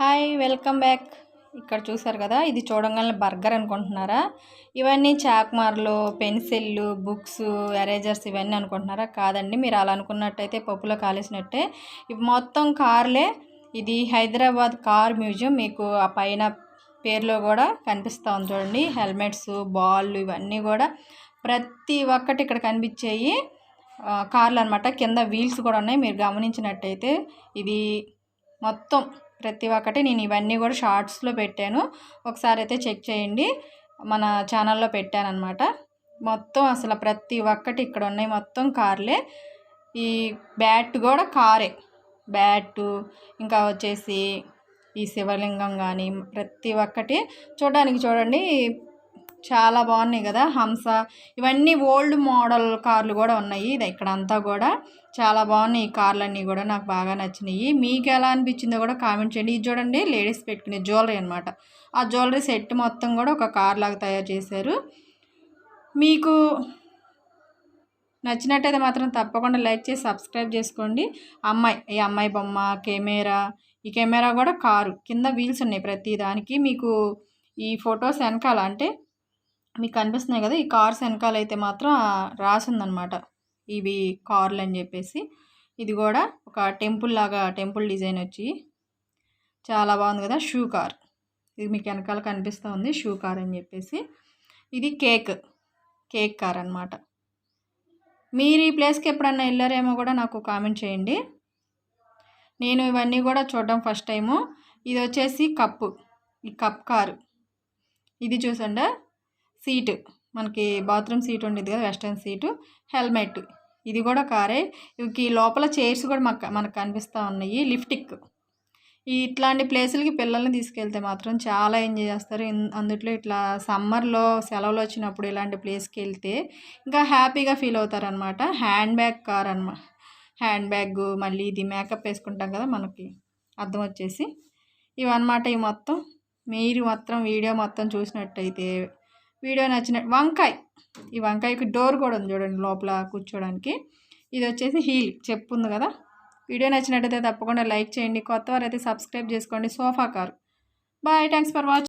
Hi welcome back. ఇక్కడ చూసారు కదా, ఇది చూడంగానే బర్గర్ అనుకుంటున్నారా? ఇవన్నీ చాక్మార్లు, పెన్సిళ్ళు, బుక్స్, ఎరేజర్స్ ఇవన్నీ అనుకుంటున్నారా? కాదండి, మీరు అలా అనుకున్నట్టయితే పప్పులో కాలేసినట్టే. ఇవి మొత్తం కార్లే. ఇది హైదరాబాద్ కార్ మ్యూజియం. మీకు ఆ పైన పేరులో కూడా కనిపిస్తూ ఉంది చూడండి. హెల్మెట్స్, బాల్ ఇవన్నీ కూడా ప్రతి ఒక్కటి ఇక్కడ కనిపించేయి కార్లు అనమాట. కింద వీల్స్ కూడా ఉన్నాయి. మీరు గమనించినట్టయితే ఇది మొత్తం ప్రతి ఒక్కటి నేను ఇవన్నీ కూడా షార్ట్స్లో పెట్టాను. ఒకసారి అయితే చెక్ చేయండి. మన ఛానల్లో పెట్టాను అనమాట. మొత్తం అసలు ప్రతి ఒక్కటి ఇక్కడ ఉన్నాయి, మొత్తం కార్లే. ఈ బ్యాట్ కూడా కారే. బ్యాటు, ఇంకా వచ్చేసి ఈ శివలింగం కానీ ప్రతి ఒక్కటి చూడడానికి చూడండి చాలా బాగున్నాయి కదా. హంస ఇవన్నీ ఓల్డ్ మోడల్ కార్లు కూడా ఉన్నాయి. ఇది ఇక్కడ అంతా కూడా చాలా బాగున్నాయి. ఈ కార్లన్నీ కూడా నాకు బాగా నచ్చినాయి. మీకు ఎలా అనిపించిందో కూడా కామెంట్ చేయండి. ఇది చూడండి, లేడీస్ పెట్టుకునే జ్యువెలరీ అనమాట. ఆ జ్యువెలరీ సెట్ మొత్తం కూడా ఒక కార్ లాగా తయారు చేశారు. మీకు నచ్చినట్టయితే మాత్రం తప్పకుండా లైక్ చేసి సబ్స్క్రైబ్ చేసుకోండి. ఈ అమ్మాయి బొమ్మ, కెమెరా, ఈ కెమెరా కూడా కారు కింద వీల్స్ ఉన్నాయి ప్రతి దానికి. మీకు ఈ ఫొటోస్ వెనకాల అంటే మీకు కనిపిస్తున్నాయి కదా, ఈ కార్స్ వెనకాల అయితే మాత్రం రాసిందనమాట ఇవి కార్లు అని చెప్పేసి. ఇది కూడా ఒక టెంపుల్ లాగా, టెంపుల్ డిజైన్ వచ్చి చాలా బాగుంది కదా. షూ కార్, ఇది మీకు వెనకాల కనిపిస్తూ ఉంది, షూ కార్ అని చెప్పేసి. ఇది కేక్ కార్ అనమాట. మీరు ఈ ప్లేస్కి ఎప్పుడన్నా వెళ్ళారేమో కూడా నాకు కామెంట్ చేయండి. నేను ఇవన్నీ కూడా చూడడం ఫస్ట్ టైము. ఇది వచ్చేసి కప్పు, ఈ కప్ కారు. ఇది చూసండి, సీటు మనకి బాత్రూమ్ సీట్ ఉండేది కదా, వెస్టర్న్ సీటు. హెల్మెట్, ఇది కూడా కారే. ఇవి లోపల చైర్స్ కూడా మనకు కనిపిస్తూ ఉన్నాయి. లిఫ్టిక్. ఇట్లాంటి ప్లేసులకి పిల్లల్ని తీసుకెళ్తే మాత్రం చాలా ఎంజాయ్ చేస్తారు. అందుట్లో ఇట్లా సమ్మర్లో సెలవులు వచ్చినప్పుడు ఇలాంటి ప్లేస్కి వెళ్తే ఇంకా హ్యాపీగా ఫీల్ అవుతారనమాట. హ్యాండ్ బ్యాగ్ కార్ అనమాట. హ్యాండ్ బ్యాగ్, మళ్ళీ ఇది మేకప్ వేసుకుంటాం కదా, మనకి అర్థం వచ్చేసి ఇవన్నమాట. ఈ మొత్తం మీరు మొత్తం వీడియో మొత్తం చూసినట్టయితే, వీడియో నచ్చిన ఈ వంకాయకి డోర్ కూడా ఉంది చూడండి లోపల కూర్చోడానికి. ఇది వచ్చేసి హీల్, చెప్పు ఉంది కదా. వీడియో నచ్చినట్టయితే తప్పకుండా లైక్ చేయండి. కొత్త వారైతే సబ్స్క్రైబ్ చేసుకోండి. సోఫా కార్. Bye, thanks for watching.